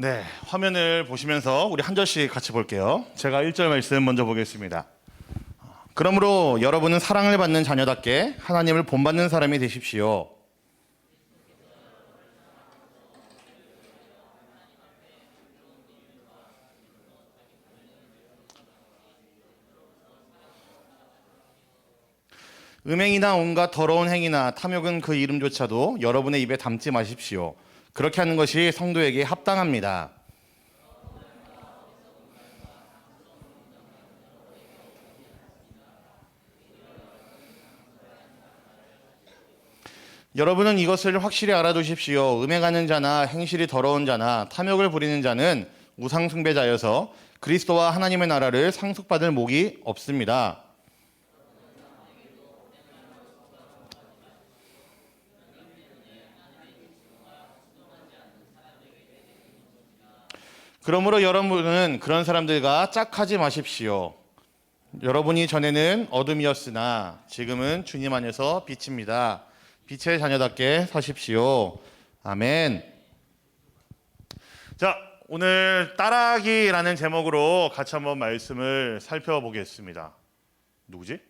네, 화면을 보시면서 우리 한 절씩 같이 볼게요. 제가 1절 말씀 먼저 보겠습니다. 그러므로 여러분은 사랑을 받는 자녀답게 하나님을 본받는 사람이 되십시오. 음행이나 온갖 더러운 행위나 탐욕은 그 이름조차도 여러분의 입에 담지 마십시오. 그렇게 하는 것이 성도에게 합당합니다. 여러분은 이것을 확실히 알아두십시오. 음행하는 자나 행실이 더러운 자나 탐욕을 부리는 자는 우상 숭배자여서 그리스도와 하나님의 나라를 상속받을 목이 없습니다. 그러므로 여러분은 그런 사람들과 짝하지 마십시오. 여러분이 전에는 어둠이었으나 지금은 주님 안에서 빛입니다. 빛의 자녀답게 사십시오. 아멘. 자, 오늘 따라하기라는 제목으로 같이 한번 말씀을 살펴보겠습니다. 누구지?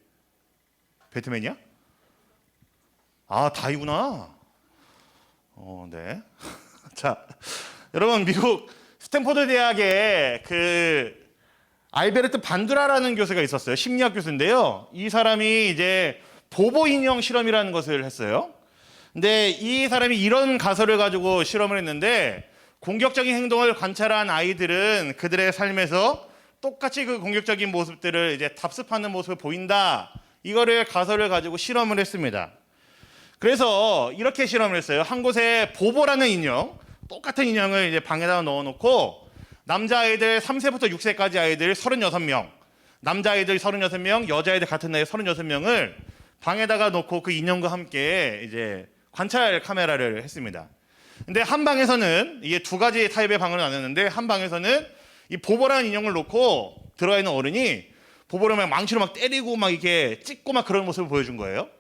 배트맨이야? 아, 다이구나. 네. 자, 여러분 미국 스탠포드 대학에 알베르트 반두라라는 교수가 있었어요. 심리학 교수인데요. 이 사람이 이제 보보 인형 실험이라는 것을 했어요. 근데 이 사람이 이런 가설을 가지고 실험을 했는데 공격적인 행동을 관찰한 아이들은 그들의 삶에서 똑같이 그 공격적인 모습들을 이제 답습하는 모습을 보인다. 이거를 가설을 가지고 실험을 했습니다. 그래서 이렇게 실험을 했어요. 한 곳에 보보라는 인형, 똑같은 인형을 이제 방에다가 넣어놓고 남자아이들 3세부터 6세까지 아이들 36명, 남자아이들 36명, 여자아이들 같은 나이 36명을 방에다가 놓고 그 인형과 함께 이제 관찰 카메라를 했습니다. 근데 한 방에서는 이게 두 가지 타입의 방으로 나눴는데 한 방에서는 이 보보라는 인형을 놓고 들어가 있는 어른이 보보를 막 망치로 막 때리고 막 이렇게 찢고 막 그런 모습을 보여준 거예요.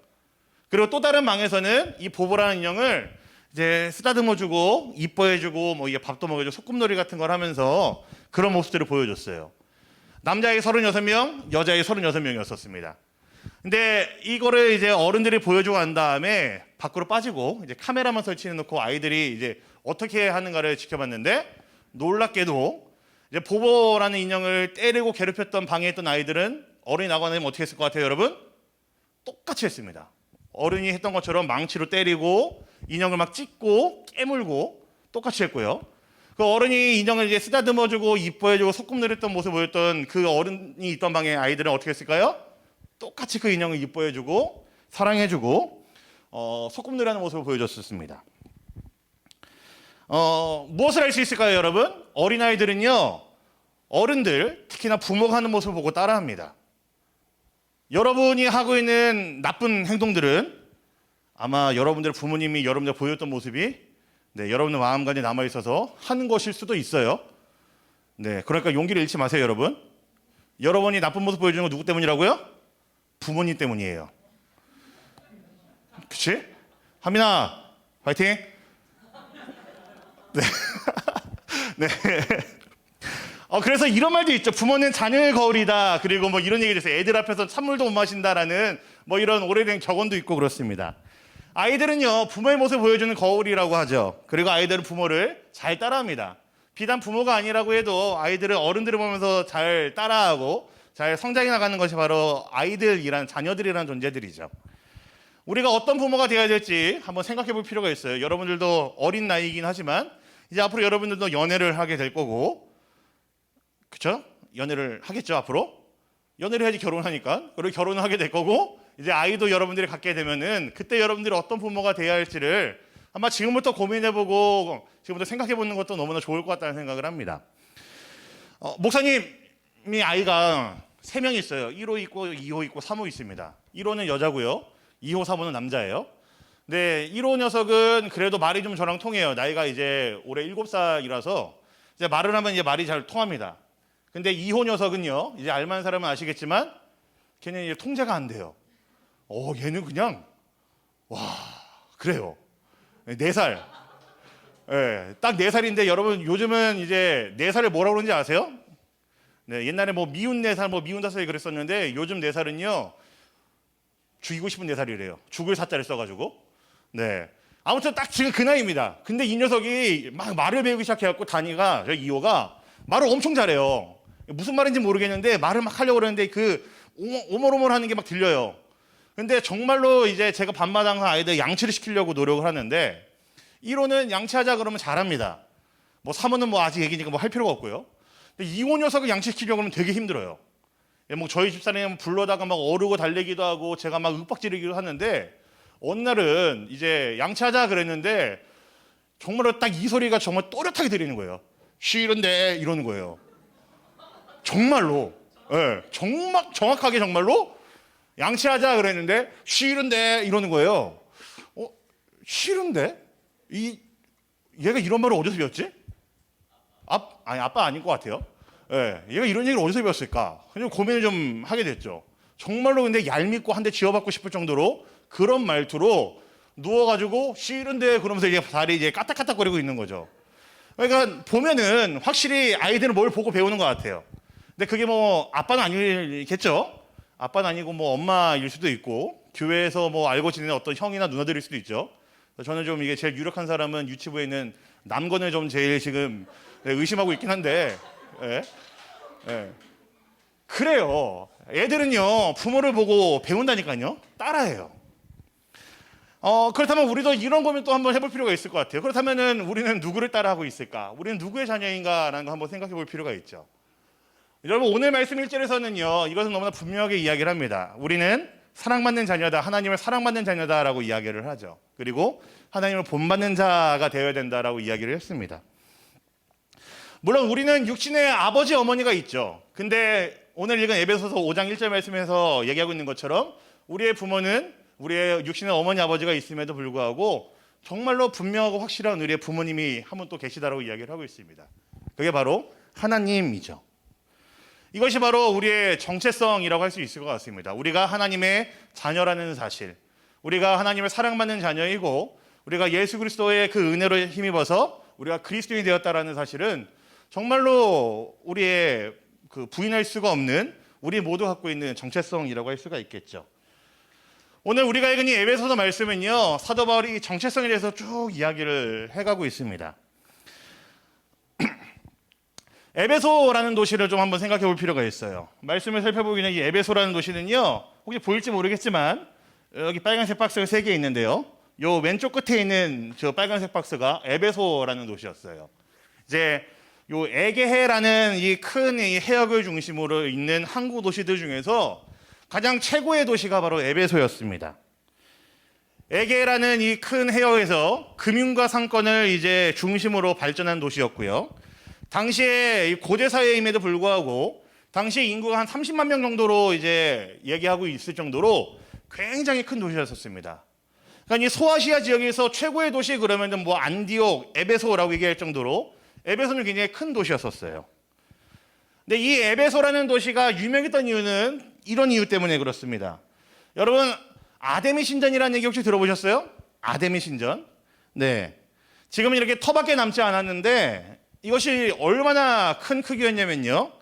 그리고 또 다른 방에서는 이 보보라는 인형을 이제 쓰다듬어주고 이뻐해주고 뭐 이게 밥도 먹여주고 소꿉놀이 같은 걸 하면서 그런 모습들을 보여줬어요. 남자아이 36명, 여자아이 36명이었습니다. 근데 이거를 이제 어른들이 보여주고 난 다음에 밖으로 빠지고 이제 카메라만 설치해 놓고 아이들이 이제 어떻게 하는가를 지켜봤는데 놀랍게도 이제 보보라는 인형을 때리고 괴롭혔던 방에 있던 아이들은 어른이 나가고 나면 어떻게 했을 것 같아요, 여러분? 똑같이 했습니다. 어른이 했던 것처럼 망치로 때리고 인형을 막 찢고 깨물고 똑같이 했고요. 그 어른이 인형을 이제 쓰다듬어주고 이뻐해주고 소꿉놀이했던 모습을 보였던 그 어른이 있던 방에 아이들은 어떻게 했을까요? 똑같이 그 인형을 이뻐해주고 사랑해주고 소꿉놀이하는 모습을 보여줬었습니다. 무엇을 할 수 있을까요, 여러분? 어린아이들은요, 어른들, 특히나 부모가 하는 모습을 보고 따라합니다. 여러분이 하고 있는 나쁜 행동들은 아마 여러분들 부모님이 여러분들 보여줬던 모습이 여러분의 마음간에 남아있어서 하는 것일 수도 있어요. 그러니까 용기를 잃지 마세요, 여러분. 여러분이 나쁜 모습 보여주는 건 누구 때문이라고요? 부모님 때문이에요. 그치? 하민아, 파이팅! 네. 네. 그래서 이런 말도 있죠. 부모는 자녀의 거울이다. 그리고 뭐 이런 얘기도 있어요. 애들 앞에서 찬물도 못 마신다라는 뭐 이런 오래된 격언도 있고 그렇습니다. 아이들은요, 부모의 모습을 보여주는 거울이라고 하죠. 그리고 아이들은 부모를 잘 따라합니다. 비단 부모가 아니라고 해도 아이들은 어른들을 보면서 잘 따라하고 잘 성장해 나가는 것이 바로 아이들이란 자녀들이라는 존재들이죠. 우리가 어떤 부모가 되어야 될지 한번 생각해 볼 필요가 있어요. 여러분들도 어린 나이이긴 하지만 이제 앞으로 여러분들도 연애를 하게 될 거고, 그쵸? 연애를 하겠죠, 앞으로? 연애를 해야지 결혼하니까. 그리고 결혼을 하게 될 거고, 이제 아이도 여러분들이 갖게 되면은 그때 여러분들이 어떤 부모가 돼야 할지를 아마 지금부터 고민해보고 지금부터 생각해보는 것도 너무나 좋을 것 같다는 생각을 합니다. 목사님이 아이가 3명 있어요. 1호 있고 2호 있고 3호 있습니다. 1호는 여자고요. 2호, 3호는 남자예요. 근데 1호 녀석은 그래도 말이 좀 저랑 통해요. 나이가 이제 올해 7살이라서 이제 말을 하면 이제 말이 잘 통합니다. 근데 2호 녀석은요, 이제 알만한 사람은 아시겠지만 걔는 이제 통제가 안 돼요. 얘는 그냥 그래요. 4살. 예, 딱 4살인데 여러분 요즘은 이제 4살을 뭐라고 그러는지 아세요? 네, 옛날에 뭐 미운 4살, 뭐 미운 5살이 그랬었는데 요즘 4살은요 죽이고 싶은 4살이래요. 죽을 사자를 써가지고. 네. 아무튼 딱 지금 그 나이입니다. 근데 이 녀석이 막 말을 배우기 시작해갖고 다니가, 저 이호가 말을 엄청 잘해요. 무슨 말인지 모르겠는데 말을 막 하려고 그러는데 그 오물오물 하는 게 막 들려요. 근데 정말로 이제 제가 밤마다 아이들 양치를 시키려고 노력을 하는데 1호는 양치하자 그러면 잘합니다. 뭐 3호는 뭐 아직 애기니까 뭐 할 필요가 없고요. 근데 2호 녀석을 양치시키려고 하면 되게 힘들어요. 뭐 저희 집사람이 불러다가 막 어르고 달래기도 하고 제가 막 윽박지르기도 하는데 어느 날은 이제 양치하자 그랬는데 정말로 딱 이 소리가 정말 또렷하게 들리는 거예요. 싫은데 이러는 거예요. 정말로. 예, 정말 정확하게 정말로 양치하자 그랬는데 싫은데 이러는 거예요. 싫은데? 얘가 이런 말을 어디서 배웠지? 아니 아빠 아닌 것 같아요. 예, 얘가 이런 얘기를 어디서 배웠을까? 그냥 고민을 좀 하게 됐죠. 정말로 근데 얄밉고 한 대 쥐어받고 싶을 정도로 그런 말투로 누워가지고 싫은데 그러면서 이제 다리 이제 까딱까딱거리고 있는 거죠. 그러니까 보면은 확실히 아이들은 뭘 보고 배우는 것 같아요. 근데 그게 뭐 아빠는 아니겠죠? 아빠는 아니고 뭐 엄마일 수도 있고 교회에서 뭐 알고 지내는 어떤 형이나 누나들일 수도 있죠. 저는 좀 이게 제일 유력한 사람은 유치부에 있는 남건을 좀 제일 지금 의심하고 있긴 한데, 예. 예. 그래요. 애들은요 부모를 보고 배운다니까요. 따라해요. 그렇다면 우리도 이런 고민 또 한번 해볼 필요가 있을 것 같아요. 그렇다면은 우리는 누구를 따라하고 있을까? 우리는 누구의 자녀인가라는 거 한번 생각해 볼 필요가 있죠. 여러분 오늘 말씀 1절에서는요 이것은 너무나 분명하게 이야기를 합니다. 우리는 사랑받는 자녀다, 하나님을 사랑받는 자녀다라고 이야기를 하죠. 그리고 하나님을 본받는 자가 되어야 된다라고 이야기를 했습니다. 물론 우리는 육신의 아버지 어머니가 있죠. 근데 오늘 읽은 에베소서 5장 1절 말씀에서 얘기하고 있는 것처럼 우리의 부모는 우리의 육신의 어머니 아버지가 있음에도 불구하고 정말로 분명하고 확실한 우리의 부모님이 한 분 또 계시다라고 이야기를 하고 있습니다. 그게 바로 하나님이죠. 이것이 바로 우리의 정체성이라고 할 수 있을 것 같습니다. 우리가 하나님의 자녀라는 사실, 우리가 하나님을 사랑받는 자녀이고 우리가 예수 그리스도의 그 은혜로 힘입어서 우리가 그리스도인이 되었다라는 사실은 정말로 우리의 그 부인할 수가 없는 우리 모두 갖고 있는 정체성이라고 할 수가 있겠죠. 오늘 우리가 읽은 이 에베소서 말씀은요 사도 바울이 정체성에 대해서 쭉 이야기를 해가고 있습니다. 에베소라는 도시를 좀 한번 생각해 볼 필요가 있어요. 말씀을 살펴보기 전에 이 에베소라는 도시는요 혹시 보일지 모르겠지만 여기 빨간색 박스가 3개 있는데요 요 왼쪽 끝에 있는 저 빨간색 박스가 에베소라는 도시였어요. 이제 요 에게해라는 이 큰 해역을 중심으로 있는 항구 도시들 중에서 가장 최고의 도시가 바로 에베소였습니다. 에게해라는 이 큰 해역에서 금융과 상권을 이제 중심으로 발전한 도시였고요. 당시에 고대 사회임에도 불구하고 당시 인구가 한 30만 명 정도로 이제 얘기하고 있을 정도로 굉장히 큰 도시였었습니다. 그러니까 이 소아시아 지역에서 최고의 도시 그러면은 뭐 안디옥, 에베소라고 얘기할 정도로 에베소는 굉장히 큰 도시였었어요. 근데 이 에베소라는 도시가 유명했던 이유는 이런 이유 때문에 그렇습니다. 여러분 아데미 신전이라는 얘기 혹시 들어보셨어요? 아데미 신전. 네. 지금은 이렇게 터밖에 남지 않았는데 이것이 얼마나 큰 크기였냐면요.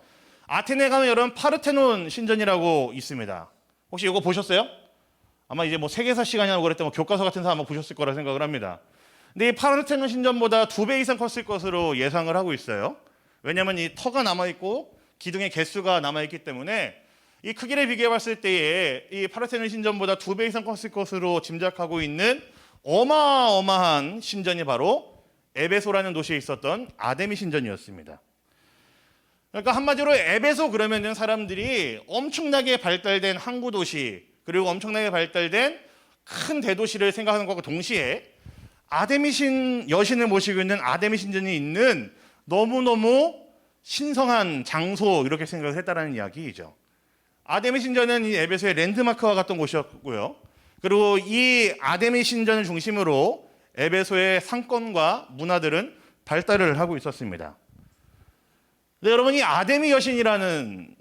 아테네 가면 여러분 파르테논 신전이라고 있습니다. 혹시 이거 보셨어요? 아마 이제 뭐 세계사 시간이라고 그랬던 뭐 교과서 같은 사 아마 보셨을 거라 생각을 합니다. 근데 이 파르테논 신전보다 2배 이상 컸을 것으로 예상을 하고 있어요. 왜냐하면 이 터가 남아있고 기둥의 개수가 남아있기 때문에 이 크기를 비교해 봤을 때에 이 파르테논 신전보다 2배 이상 컸을 것으로 짐작하고 있는 어마어마한 신전이 바로 에베소라는 도시에 있었던 아데미 신전이었습니다. 그러니까 한마디로 에베소 그러면은 사람들이 엄청나게 발달된 항구 도시 그리고 엄청나게 발달된 큰 대도시를 생각하는 것과 동시에 아데미 여신을 모시고 있는 아데미 신전이 있는 너무너무 신성한 장소 이렇게 생각을 했다라는 이야기이죠. 아데미 신전은 이 에베소의 랜드마크와 같던 곳이었고요. 그리고 이 아데미 신전을 중심으로 에베소의 상권과 문화들은 발달을 하고 있었습니다. 근데 여러분 이 아데미 여신이라는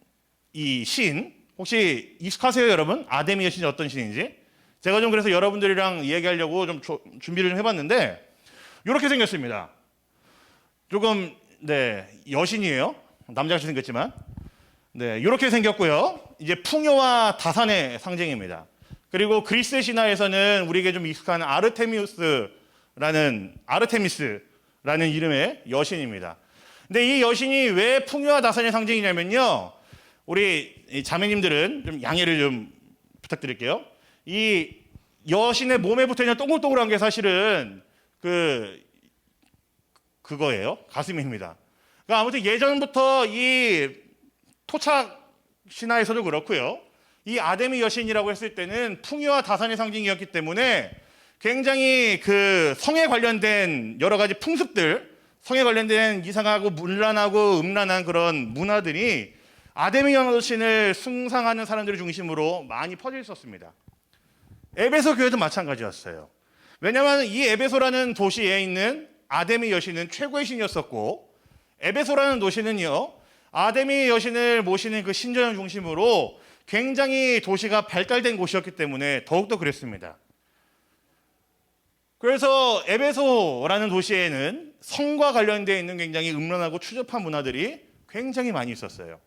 이 신 혹시 익숙하세요 여러분? 아데미 여신이 어떤 신인지? 제가 좀 그래서 여러분들이랑 얘기하려고 좀 준비를 좀 해봤는데 이렇게 생겼습니다. 조금 여신이에요. 남자같이 생겼지만 이렇게 생겼고요. 이제 풍요와 다산의 상징입니다. 그리고 그리스 신화에서는 우리에게 좀 익숙한 아르테미스라는 이름의 여신입니다. 근데 이 여신이 왜 풍요와 다산의 상징이냐면요. 우리 자매님들은 좀 양해를 좀 부탁드릴게요. 이 여신의 몸에 붙어 있는 동글동글한 게 사실은 그거예요. 가슴입니다. 그러니까 아무튼 예전부터 이 토착 신화에서도 그렇고요. 이 아데미 여신이라고 했을 때는 풍요와 다산의 상징이었기 때문에 굉장히 성에 관련된 여러 가지 풍습들, 성에 관련된 이상하고 문란하고 음란한 그런 문화들이 아데미 여신을 숭상하는 사람들을 중심으로 많이 퍼져 있었습니다. 에베소 교회도 마찬가지였어요. 왜냐하면 이 에베소라는 도시에 있는 아데미 여신은 최고의 신이었었고, 에베소라는 도시는요, 아데미 여신을 모시는 그 신전을 중심으로 굉장히 도시가 발달된 곳이었기 때문에 더욱더 그랬습니다. 그래서 에베소라는 도시에는 성과 관련되어 있는 굉장히 음란하고 추접한 문화들이 굉장히 많이 있었어요.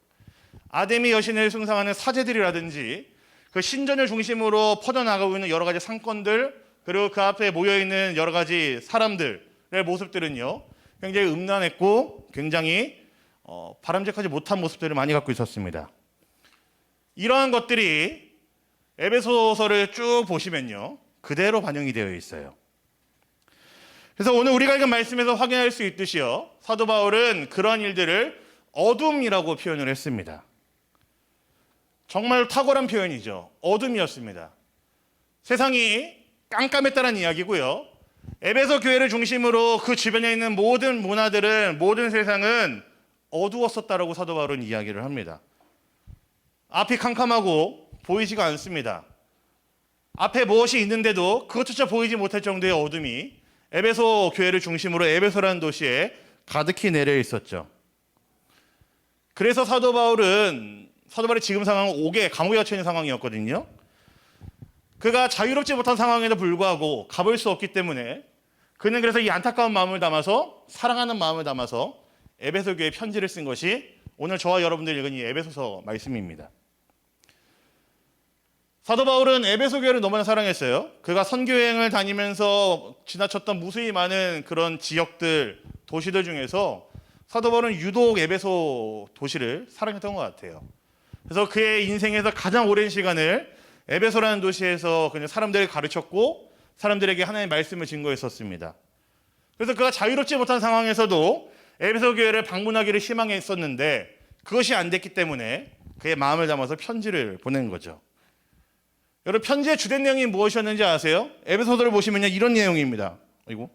아데미 여신을 숭상하는 사제들이라든지 그 신전을 중심으로 퍼져나가고 있는 여러 가지 상권들, 그리고 그 앞에 모여있는 여러 가지 사람들의 모습들은요, 굉장히 음란했고 굉장히 바람직하지 못한 모습들을 많이 갖고 있었습니다. 이러한 것들이 에베소서를 쭉 보시면요, 그대로 반영이 되어 있어요. 그래서 오늘 우리가 읽은 말씀에서 확인할 수 있듯이요, 사도 바울은 그러한 일들을 어둠이라고 표현을 했습니다. 정말 탁월한 표현이죠. 어둠이었습니다. 세상이 깜깜했다는 이야기고요. 에베소 교회를 중심으로 그 주변에 있는 모든 문화들은, 모든 세상은 어두웠었다라고 사도 바울은 이야기를 합니다. 앞이 캄캄하고 보이지가 않습니다. 앞에 무엇이 있는데도 그것조차 보이지 못할 정도의 어둠이 에베소 교회를 중심으로 에베소라는 도시에 가득히 내려 있었죠. 그래서 사도 바울의 지금 상황은 옥에, 감옥에 갇혀 있는 상황이었거든요. 그가 자유롭지 못한 상황에도 불구하고 가볼 수 없기 때문에 그는 그래서 이 안타까운 마음을 담아서, 사랑하는 마음을 담아서 에베소 교회에 편지를 쓴 것이 오늘 저와 여러분들이 읽은 이 에베소서 말씀입니다. 사도 바울은 에베소 교회를 너무나 사랑했어요. 그가 선교여행을 다니면서 지나쳤던 무수히 많은 그런 지역들, 도시들 중에서 사도 바울은 유독 에베소 도시를 사랑했던 것 같아요. 그래서 그의 인생에서 가장 오랜 시간을 에베소라는 도시에서 그냥 사람들을 가르쳤고 사람들에게 하나님의 말씀을 증거했었습니다. 그래서 그가 자유롭지 못한 상황에서도 에베소 교회를 방문하기를 희망했었는데 그것이 안 됐기 때문에 그의 마음을 담아서 편지를 보낸 거죠. 여러분, 편지의 주된 내용이 무엇이었는지 아세요? 에베소서를 보시면요, 이런 내용입니다. 아이고,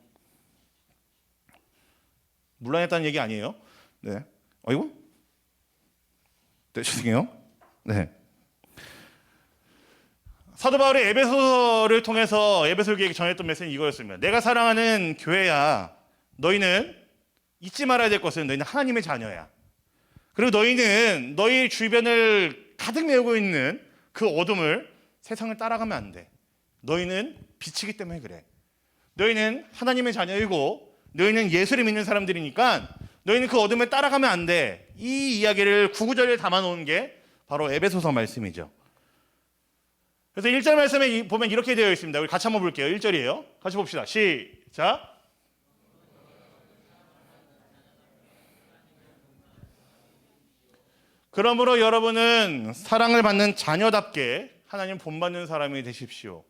물란했다는 얘기 아니에요? 네. 아이고, 네, 죄송해요. 네. 사도 바울이 에베소서를 통해서 에베소 교회에게 전했던 메시지는 이거였습니다. 내가 사랑하는 교회야, 너희는 잊지 말아야 될 것은 너희는 하나님의 자녀야. 그리고 너희는 너희 주변을 가득 메우고 있는 그 어둠을, 세상을 따라가면 안 돼. 너희는 빛이기 때문에 그래. 너희는 하나님의 자녀이고 너희는 예수를 믿는 사람들이니까 너희는 그 어둠에 따라가면 안 돼. 이 이야기를 구구절에 담아놓은 게 바로 에베소서 말씀이죠. 그래서 1절 말씀에 보면 이렇게 되어 있습니다. 우리 같이 한번 볼게요. 1절이에요. 같이 봅시다. 시작. 그러므로 여러분은 사랑을 받는 자녀답게 하나님 본받는 사람이 되십시오.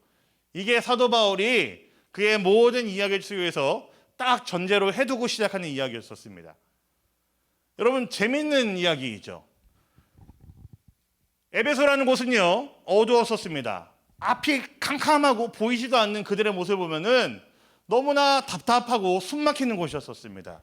이게 사도 바울이 그의 모든 이야기 속에서 딱 전제로 해두고 시작하는 이야기였었습니다. 여러분, 재밌는 이야기이죠. 에베소라는 곳은요, 어두웠었습니다. 앞이 캄캄하고 보이지도 않는 그들의 모습을 보면은 너무나 답답하고 숨막히는 곳이었었습니다.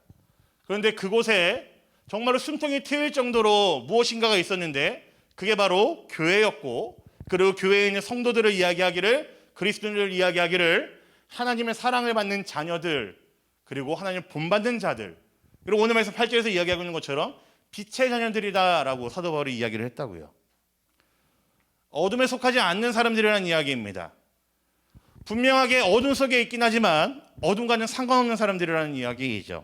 그런데 그곳에 정말로 숨통이 트일 정도로 무엇인가가 있었는데 그게 바로 교회였고, 그리고 교회에 있는 성도들을 이야기하기를, 그리스도인들을 이야기하기를 하나님의 사랑을 받는 자녀들, 그리고 하나님을 본받는 자들, 그리고 오늘 말씀 8절에서 이야기하고 있는 것처럼 빛의 자녀들이다라고 사도 바울이 이야기를 했다고요. 어둠에 속하지 않는 사람들이라는 이야기입니다. 분명하게 어둠 속에 있긴 하지만 어둠과는 상관없는 사람들이라는 이야기이죠.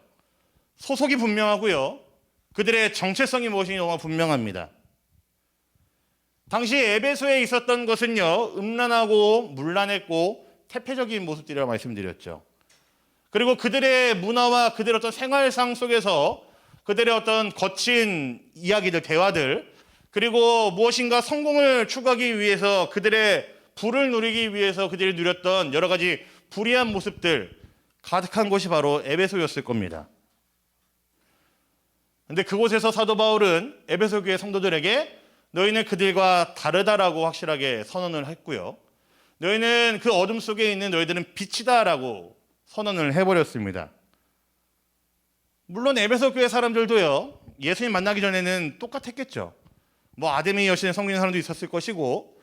소속이 분명하고요. 그들의 정체성이 무엇인지 너무 분명합니다. 당시 에베소에 있었던 것은요, 음란하고 문란했고 태폐적인 모습들이라고 말씀드렸죠. 그리고 그들의 문화와 그들의 어떤 생활상 속에서 그들의 어떤 거친 이야기들, 대화들, 그리고 무엇인가 성공을 추구하기 위해서 그들의 부를 누리기 위해서 그들이 누렸던 여러 가지 불의한 모습들 가득한 곳이 바로 에베소였을 겁니다. 근데 그곳에서 사도 바울은 에베소 교회 성도들에게 너희는 그들과 다르다라고 확실하게 선언을 했고요. 너희는 그 어둠 속에 있는 너희들은 빛이다라고 선언을 해버렸습니다. 물론 에베소 교회 사람들도요, 예수님 만나기 전에는 똑같았겠죠. 뭐 아데미 여신을 섬기는 사람도 있었을 것이고,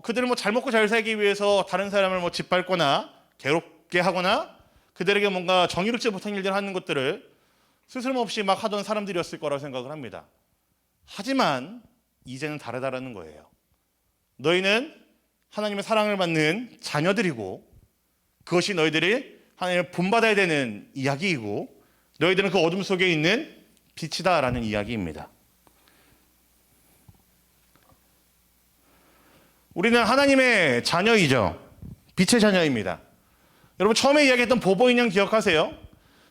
그들은 뭐 잘 먹고 잘 살기 위해서 다른 사람을 뭐 짓밟거나 괴롭게 하거나 그들에게 뭔가 정의롭지 못한 일들을 하는 것들을 스스럼없이 막 하던 사람들이었을 거라고 생각을 합니다. 하지만 이제는 다르다라는 거예요. 너희는 하나님의 사랑을 받는 자녀들이고 그것이 너희들이 하나님을 본받아야 되는 이야기이고 너희들은 그 어둠 속에 있는 빛이다라는 이야기입니다. 우리는 하나님의 자녀이죠. 빛의 자녀입니다. 여러분 처음에 이야기했던 보보 인형 기억하세요?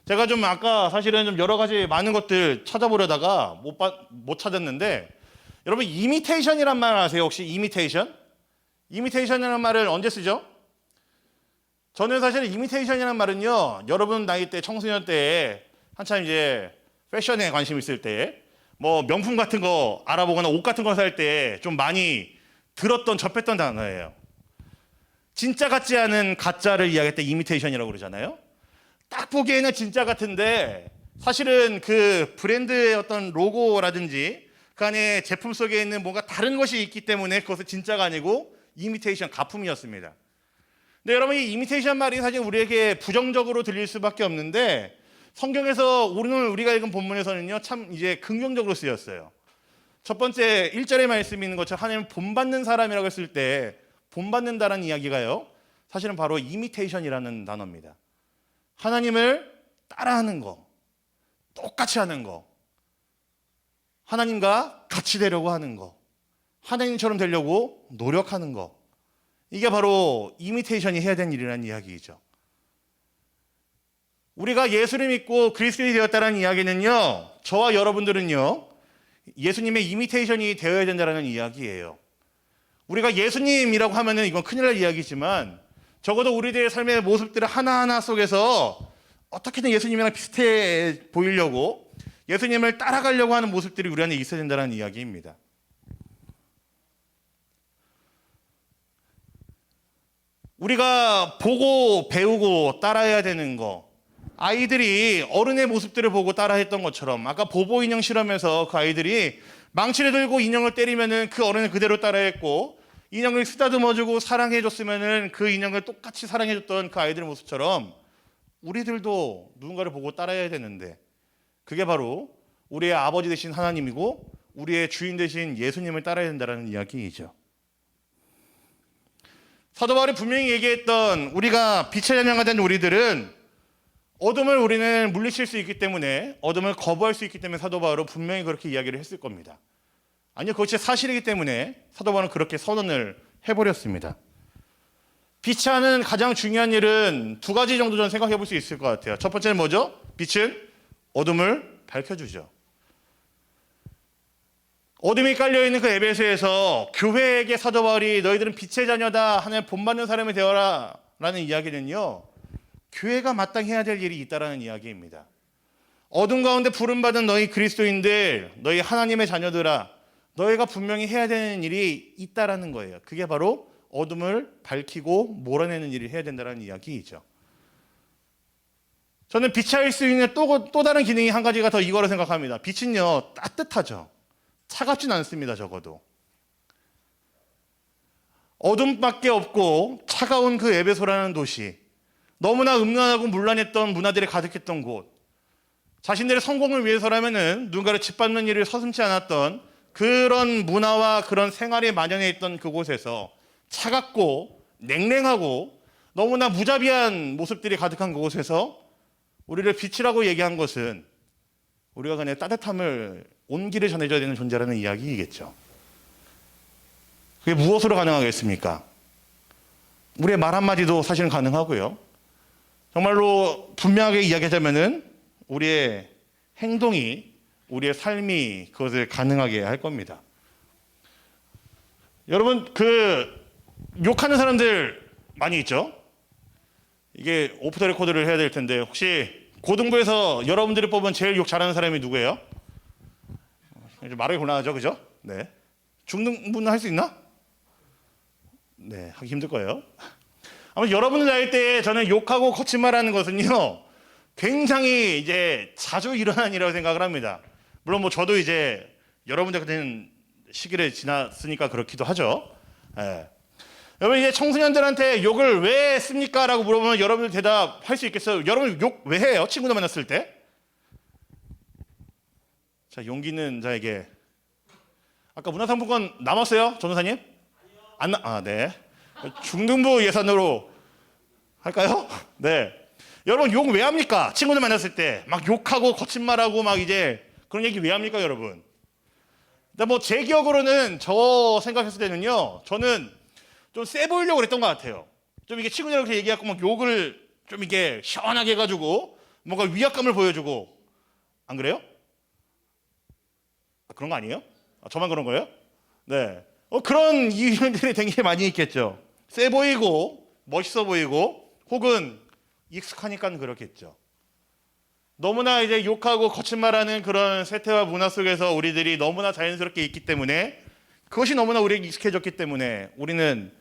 제가 좀 아까 사실은 좀 여러 가지 많은 것들 찾아보려다가 못 찾았는데 여러분 이미테이션이란 말 아세요? 혹시 이미테이션? 이미테이션이라는 말을 언제 쓰죠? 저는 사실 이미테이션이라는 말은요, 여러분 나이 때 청소년 때에 한참 이제 패션에 관심 있을 때 뭐 명품 같은 거 알아보거나 옷 같은 거 살 때 좀 많이 들었던 접했던 단어예요. 진짜 같지 않은 가짜를 이야기할 때 이미테이션이라고 그러잖아요. 딱 보기에는 진짜 같은데 사실은 그 브랜드의 어떤 로고라든지 그 안에 제품 속에 있는 뭔가 다른 것이 있기 때문에 그것은 진짜가 아니고 이미테이션, 가품이었습니다. 근데 여러분 이 이미테이션 말이 사실 우리에게 부정적으로 들릴 수밖에 없는데 성경에서 오늘 우리가 읽은 본문에서는요 참 이제 긍정적으로 쓰였어요. 첫 번째 1절의 말씀이 있는 것처럼 하나님을 본받는 사람이라고 했을 때 본받는다라는 이야기가요 사실은 바로 이미테이션이라는 단어입니다. 하나님을 따라하는 거, 똑같이 하는 거, 하나님과 같이 되려고 하는 거, 하나님처럼 되려고 노력하는 거, 이게 바로 이미테이션이 해야 되는 일이라는 이야기이죠. 우리가 예수를 믿고 그리스도인이 되었다는 이야기는요, 저와 여러분들은요 예수님의 이미테이션이 되어야 된다는 이야기예요. 우리가 예수님이라고 하면은 이건 큰일 날 이야기지만 적어도 우리들의 삶의 모습들을 하나하나 속에서 어떻게든 예수님이랑 비슷해 보이려고 예수님을 따라가려고 하는 모습들이 우리 안에 있어야 된다는 이야기입니다. 우리가 보고 배우고 따라해야 되는 거, 아이들이 어른의 모습들을 보고 따라했던 것처럼 아까 보보 인형 실험에서 그 아이들이 망치를 들고 인형을 때리면은 그 어른을 그대로 따라했고 인형을 쓰다듬어주고 사랑해줬으면은 그 인형을 똑같이 사랑해줬던 그 아이들의 모습처럼 우리들도 누군가를 보고 따라해야 되는데 그게 바로 우리의 아버지 되신 하나님이고 우리의 주인 되신 예수님을 따라야 된다는 이야기이죠. 사도 바울이 분명히 얘기했던 우리가 빛의 자녀가 된 우리들은 어둠을 우리는 물리칠 수 있기 때문에 어둠을 거부할 수 있기 때문에 사도 바울은 분명히 그렇게 이야기를 했을 겁니다. 아니요, 그것이 사실이기 때문에 사도 바울은 그렇게 선언을 해버렸습니다. 빛이 하는 가장 중요한 일은 두 가지 정도 저는 생각해 볼 수 있을 것 같아요. 첫 번째는 뭐죠? 빛은 어둠을 밝혀주죠. 어둠이 깔려있는 그 에베소에서 교회에게 사도 바울이 너희들은 빛의 자녀다, 하나님 본받는 사람이 되어라 라는 이야기는요, 교회가 마땅히 해야 될 일이 있다라는 이야기입니다. 어둠 가운데 부름받은 너희 그리스도인들, 너희 하나님의 자녀들아, 너희가 분명히 해야 되는 일이 있다라는 거예요. 그게 바로 어둠을 밝히고 몰아내는 일을 해야 된다는 이야기이죠. 저는 빛이 할 수 있는 또 다른 기능이 한 가지가 더 이거로 생각합니다. 빛은요, 따뜻하죠. 차갑진 않습니다. 적어도 어둠밖에 없고 차가운 그 에베소라는 도시, 너무나 음란하고 문란했던 문화들이 가득했던 곳, 자신들의 성공을 위해서라면은 누군가를 짓밟는 일을 서슴지 않았던 그런 문화와 그런 생활이 만연해 있던 그곳에서 차갑고 냉랭하고 너무나 무자비한 모습들이 가득한 그곳에서 우리를 빛이라고 얘기한 것은 우리가 그냥 따뜻함을 온기를 전해줘야 되는 존재라는 이야기이겠죠. 그게 무엇으로 가능하겠습니까? 우리의 말 한마디도 사실은 가능하고요. 정말로 분명하게 이야기하자면은 우리의 행동이, 우리의 삶이 그것을 가능하게 할 겁니다. 여러분, 욕하는 사람들 많이 있죠? 이게 오프 더 레코드를 해야 될 텐데, 혹시 고등부에서 여러분들이 뽑은 제일 욕 잘하는 사람이 누구예요? 이제 말하기 곤란하죠, 그죠? 네. 중등부는 할 수 있나? 네, 하기 힘들 거예요. 아무튼 여러분들 나이 때에 저는 욕하고 거친 말하는 것은요, 굉장히 이제 자주 일어나는 일이라고 생각을 합니다. 물론 뭐 저도 이제 여러분들 같은 시기를 지났으니까 그렇기도 하죠. 예. 여러분, 이제 청소년들한테 욕을 왜 했습니까? 라고 물어보면 여러분들 대답할 수 있겠어요? 여러분 욕 왜 해요? 친구들 만났을 때? 자, 용기 있는 자에게. 아까 문화상품권 남았어요? 전도사님? 네. 중등부 예산으로 할까요? 네. 여러분, 욕 왜 합니까? 친구들 만났을 때 막 욕하고 거친 말하고 막 이제 그런 얘기 왜 합니까, 여러분? 근데 뭐 제 기억으로는 저 생각했을 때는요, 저는 좀 세 보이려고 그랬던 것 같아요. 좀 이게 친구들이랑 이렇게 얘기하고 막 욕을 좀 이게 시원하게 해가지고 뭔가 위압감을 보여주고. 안 그래요? 그런 거 아니에요? 저만 그런 거예요? 네. 그런 이유들이 되게 많이 있겠죠. 세 보이고 멋있어 보이고 혹은 익숙하니까 그렇겠죠. 너무나 이제 욕하고 거친 말하는 그런 세태와 문화 속에서 우리들이 너무나 자연스럽게 있기 때문에, 그것이 너무나 우리에게 익숙해졌기 때문에 우리는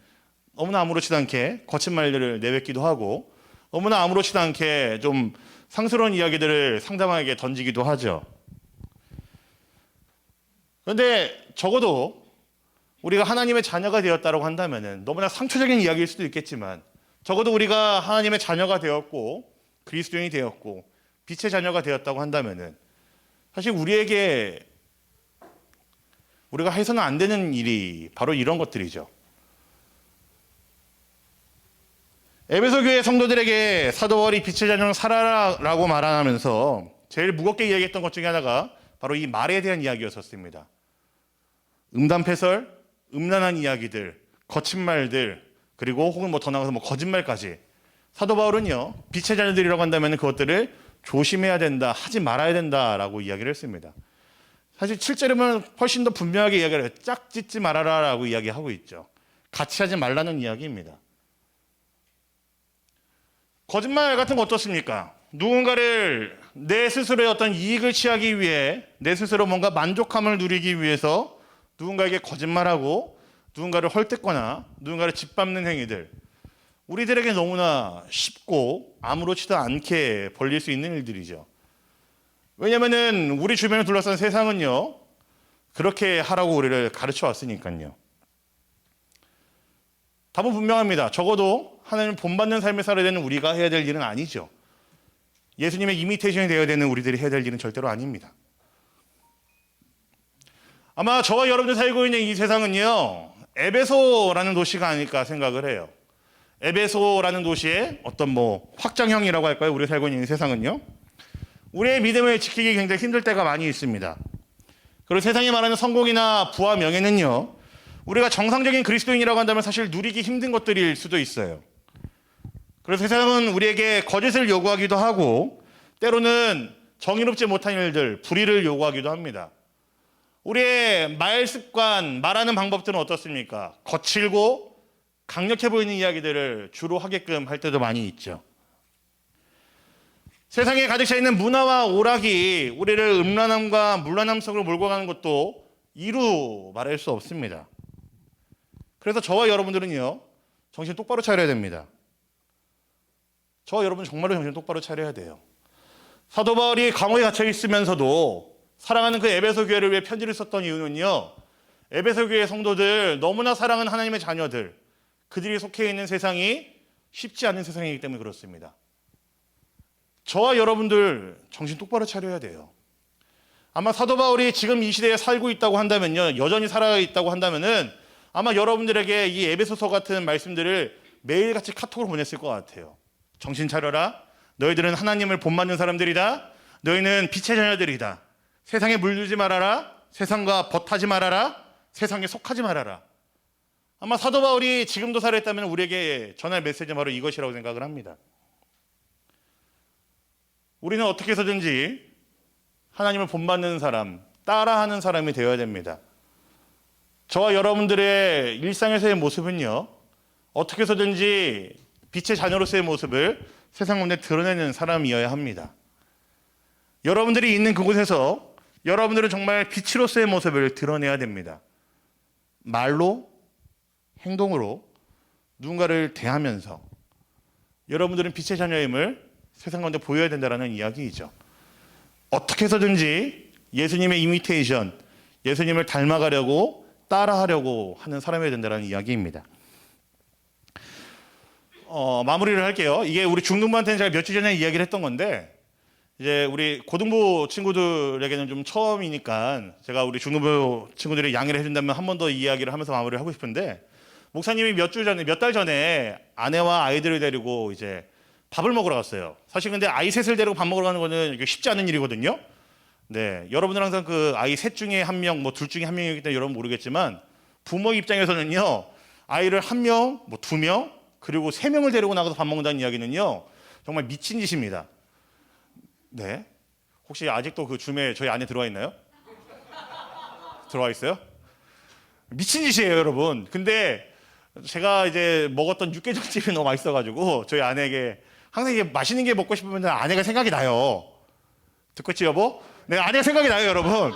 너무나 아무렇지도 않게 거친 말들을 내뱉기도 하고 너무나 아무렇지도 않게 좀 상스러운 이야기들을 상대방에게 던지기도 하죠. 그런데 적어도 우리가 하나님의 자녀가 되었다고 한다면은, 너무나 상투적인 이야기일 수도 있겠지만 적어도 우리가 하나님의 자녀가 되었고 그리스도인이 되었고 빛의 자녀가 되었다고 한다면은, 사실 우리에게 우리가 해서는 안 되는 일이 바로 이런 것들이죠. 에베소 교회 성도들에게 사도 바울이 빛의 자녀로 살아라라고 말하면서 제일 무겁게 이야기했던 것 중에 하나가 바로 이 말에 대한 이야기였었습니다. 음담패설, 음란한 이야기들, 거친 말들, 그리고 혹은 뭐 더 나가서 뭐 거짓말까지. 사도 바울은요, 빛의 자녀들이라고 한다면 그것들을 조심해야 된다, 하지 말아야 된다라고 이야기를 했습니다. 사실 7절이면 훨씬 더 분명하게 이야기를 해요. 짝짓지 말아라라고 이야기하고 있죠. 같이 하지 말라는 이야기입니다. 거짓말 같은 거 어떻습니까? 누군가를 내 스스로의 어떤 이익을 취하기 위해, 내 스스로 뭔가 만족감을 누리기 위해서 누군가에게 거짓말하고 누군가를 헐뜯거나 누군가를 짓밟는 행위들, 우리들에게 너무나 쉽고 아무렇지도 않게 벌릴 수 있는 일들이죠. 왜냐하면 우리 주변을 둘러싼 세상은요, 그렇게 하라고 우리를 가르쳐 왔으니까요. 답은 분명합니다. 적어도 하나님을 본받는 삶을 살아야 되는 우리가 해야 될 일은 아니죠. 예수님의 이미테이션이 되어야 되는 우리들이 해야 될 일은 절대로 아닙니다. 아마 저와 여러분들 살고 있는 이 세상은요, 에베소라는 도시가 아닐까 생각을 해요. 에베소라는 도시의 어떤 뭐 확장형이라고 할까요? 우리가 살고 있는 이 세상은요, 우리의 믿음을 지키기 굉장히 힘들 때가 많이 있습니다. 그리고 세상이 말하는 성공이나 부와 명예는요, 우리가 정상적인 그리스도인이라고 한다면 사실 누리기 힘든 것들일 수도 있어요. 그래서 세상은 우리에게 거짓을 요구하기도 하고 때로는 정의롭지 못한 일들, 불의를 요구하기도 합니다. 우리의 말 습관, 말하는 방법들은 어떻습니까? 거칠고 강력해 보이는 이야기들을 주로 하게끔 할 때도 많이 있죠. 세상에 가득 차 있는 문화와 오락이 우리를 음란함과 물란함 속으로 몰고 가는 것도 이루 말할 수 없습니다. 그래서 저와 여러분들은요, 정신 똑바로 차려야 됩니다. 저와 여러분 정말로 정신 똑바로 차려야 돼요. 사도 바울이 감옥에 갇혀 있으면서도 사랑하는 그 에베소 교회를 위해 편지를 썼던 이유는요, 에베소 교회 성도들, 너무나 사랑하는 하나님의 자녀들, 그들이 속해 있는 세상이 쉽지 않은 세상이기 때문에 그렇습니다. 저와 여러분들 정신 똑바로 차려야 돼요. 아마 사도 바울이 지금 이 시대에 살고 있다고 한다면요, 여전히 살아있다고 한다면은 아마 여러분들에게 이 에베소서 같은 말씀들을 매일같이 카톡으로 보냈을 것 같아요. 정신 차려라. 너희들은 하나님을 본받는 사람들이다. 너희는 빛의 자녀들이다. 세상에 물들지 말아라. 세상과 벗하지 말아라. 세상에 속하지 말아라. 아마 사도 바울이 지금도 살아있다면 우리에게 전할 메시지는 바로 이것이라고 생각을 합니다. 우리는 어떻게 해서든지 하나님을 본받는 사람, 따라하는 사람이 되어야 됩니다. 저와 여러분들의 일상에서의 모습은요, 어떻게 해서든지 빛의 자녀로서의 모습을 세상 가운데 드러내는 사람이어야 합니다. 여러분들이 있는 그곳에서 여러분들은 정말 빛으로서의 모습을 드러내야 됩니다. 말로, 행동으로 누군가를 대하면서 여러분들은 빛의 자녀임을 세상 가운데 보여야 된다는 이야기이죠. 어떻게 해서든지 예수님의 이미테이션, 예수님을 닮아가려고 따라하려고 하는 사람이어야 된다는 이야기입니다. 마무리를 할게요. 이게 우리 중등부한테는 제가 며칠 전에 이야기를 했던 건데, 이제 우리 고등부 친구들에게는 좀 처음이니까 제가 우리 중등부 친구들이 양해를 해준다면 한 번 더 이야기를 하면서 마무리를 하고 싶은데, 목사님이 몇 달 전에 아내와 아이들을 데리고 이제 밥을 먹으러 갔어요. 사실 근데 아이 셋을 데리고 밥 먹으러 가는 거는 쉽지 않은 일이거든요. 네, 여러분들 항상 그 아이 셋 중에 한 명, 뭐 둘 중에 한 명이기 때문에 여러분 모르겠지만 부모 입장에서는요, 아이를 한 명, 뭐 두 명, 그리고 세 명을 데리고 나가서 밥 먹는다는 이야기는요, 정말 미친 짓입니다. 네, 혹시 아직도 그 줌에 저희 안에 들어와 있나요? 들어와 있어요? 미친 짓이에요, 여러분. 근데 제가 이제 먹었던 육개장집이 너무 맛있어가지고 저희 아내에게 항상 이게 맛있는 게 먹고 싶으면 아내가 생각이 나요. 듣고 있지 여보? 네, 아내가 생각이 나요, 여러분.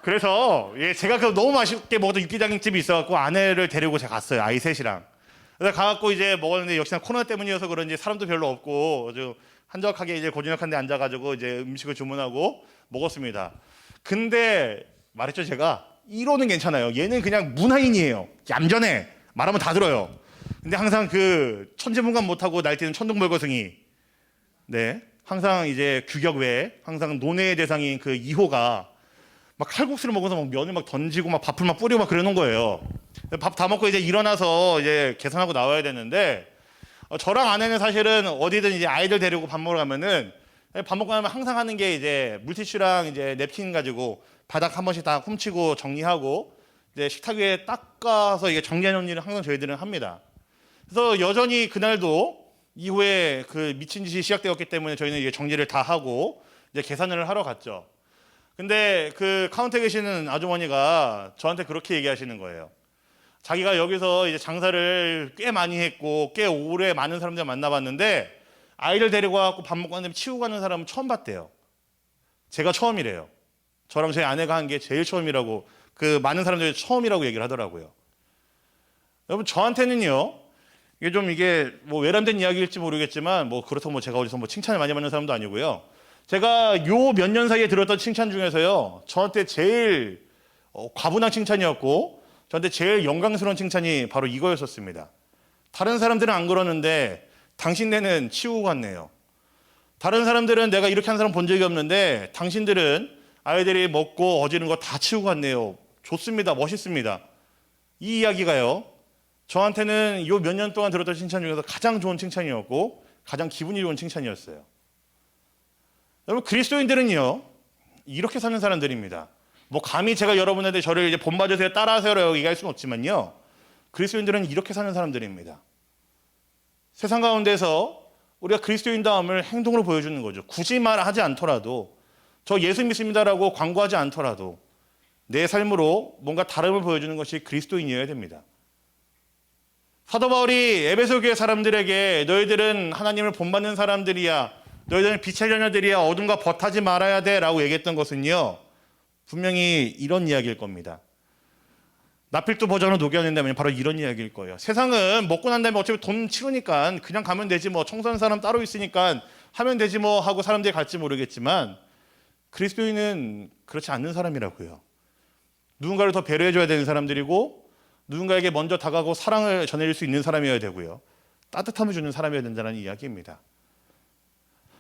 그래서 제가 그 너무 맛있게 먹었던 육개장집이 있어갖고 아내를 데리고 제가 갔어요, 아이 셋이랑. 그래서 가갖고 이제 먹었는데 역시나 코로나 때문이어서 그런지 사람도 별로 없고 아주 한적하게 이제 고즈넉한 데 앉아가지고 이제 음식을 주문하고 먹었습니다. 근데 말했죠, 제가. 1호는 괜찮아요. 얘는 그냥 문화인이에요. 얌전해. 말하면 다 들어요. 근데 항상 그 천지문간 못하고 날뛰는 천둥벌거숭이, 네, 항상 이제 규격 외에 항상 논외의 대상인 그 2호가 막 칼국수를 먹어서 막 면을 막 던지고 막 밥을 막 뿌리고 막 그러는 거예요. 밥 다 먹고 이제 일어나서 이제 계산하고 나와야 되는데, 저랑 아내는 사실은 어디든 이제 아이들 데리고 밥 먹으러 가면은 밥 먹고 나면 항상 하는 게 이제 물티슈랑 이제 냅킨 가지고 바닥 한 번씩 다 훔치고 정리하고 이제 식탁 위에 닦아서 이게 정리하는 일을 항상 저희들은 합니다. 그래서 여전히 그날도 이후에 그 미친 짓이 시작되었기 때문에 저희는 이제 정리를 다 하고 이제 계산을 하러 갔죠. 근데 그 카운터에 계시는 아주머니가 저한테 그렇게 얘기하시는 거예요. 자기가 여기서 이제 장사를 꽤 많이 했고 꽤 오래 많은 사람들 만나봤는데 아이를 데리고 와서 밥 먹고 하는데 치우고 가는 사람은 처음 봤대요. 제가 처음이래요. 저랑 저희 아내가 한 게 제일 처음이라고, 그 많은 사람들이 처음이라고 얘기를 하더라고요. 여러분, 저한테는요, 이게 뭐 외람된 이야기일지 모르겠지만 뭐 그렇다고 뭐 제가 어디서 뭐 칭찬을 많이 받는 사람도 아니고요. 제가 요 몇 년 사이에 들었던 칭찬 중에서요, 저한테 제일 과분한 칭찬이었고 저한테 제일 영광스러운 칭찬이 바로 이거였었습니다. 다른 사람들은 안 그러는데 당신네는 치우고 갔네요. 다른 사람들은 내가 이렇게 하는 사람 본 적이 없는데 당신들은 아이들이 먹고 어지른 거 다 치우고 갔네요. 좋습니다. 멋있습니다. 이 이야기가요, 저한테는 요 몇 년 동안 들었던 칭찬 중에서 가장 좋은 칭찬이었고 가장 기분이 좋은 칭찬이었어요. 여러분, 그리스도인들은요, 이렇게 사는 사람들입니다. 뭐 감히 제가 여러분한테 저를 이제 본받으세요, 따라하세요라고 얘기할 수는 없지만요, 그리스도인들은 이렇게 사는 사람들입니다. 세상 가운데서 우리가 그리스도인다움을 행동으로 보여주는 거죠. 굳이 말하지 않더라도, 저 예수 믿습니다라고 광고하지 않더라도 내 삶으로 뭔가 다름을 보여주는 것이 그리스도인이어야 됩니다. 사도 바울이 에베소 교회 사람들에게 너희들은 하나님을 본받는 사람들이야, 너희들은 빛의 자녀들이야, 어둠과 벗하지 말아야 돼 라고 얘기했던 것은요, 분명히 이런 이야기일 겁니다. 나필도 버전으로 녹여낸다면 바로 이런 이야기일 거예요. 세상은 먹고 난 다음에 어차피 돈 치르니까 그냥 가면 되지 뭐, 청소하는 사람 따로 있으니까 하면 되지 뭐 하고 사람들이 갈지 모르겠지만, 그리스도인은 그렇지 않는 사람이라고요. 누군가를 더 배려해줘야 되는 사람들이고, 누군가에게 먼저 다가가고 사랑을 전해줄 수 있는 사람이어야 되고요, 따뜻함을 주는 사람이어야 된다는 이야기입니다.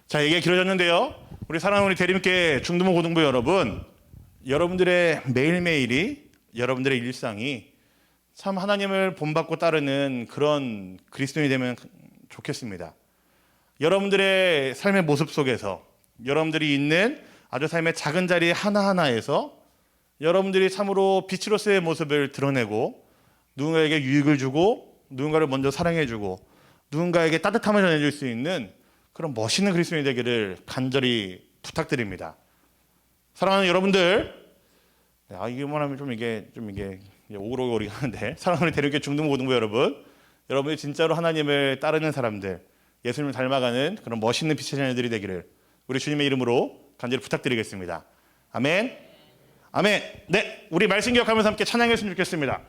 자, 얘기가 길어졌는데요, 우리 사랑하는 우리 대림교회 중등부 고등부 여러분, 여러분들의 매일매일이, 여러분들의 일상이 참 하나님을 본받고 따르는 그런 그리스도인이 되면 좋겠습니다. 여러분들의 삶의 모습 속에서, 여러분들이 있는 아주 삶의 작은 자리 하나하나에서 여러분들이 참으로 빛으로서의 모습을 드러내고 누군가에게 유익을 주고 누군가를 먼저 사랑해주고 누군가에게 따뜻함을 전해줄 수 있는 그런 멋있는 그리스도인이 되기를 간절히 부탁드립니다. 사랑하는 여러분들, 이거만 하면 좀 이게 오글오글 하는데, 사랑하는 대륙교 중등고등부 여러분, 여러분이 진짜로 하나님을 따르는 사람들, 예수님을 닮아가는 그런 멋있는 빛의 자녀들이 되기를 우리 주님의 이름으로 간절히 부탁드리겠습니다. 아멘. 아멘. 네, 우리 말씀 기억하면서 함께 찬양했으면 좋겠습니다.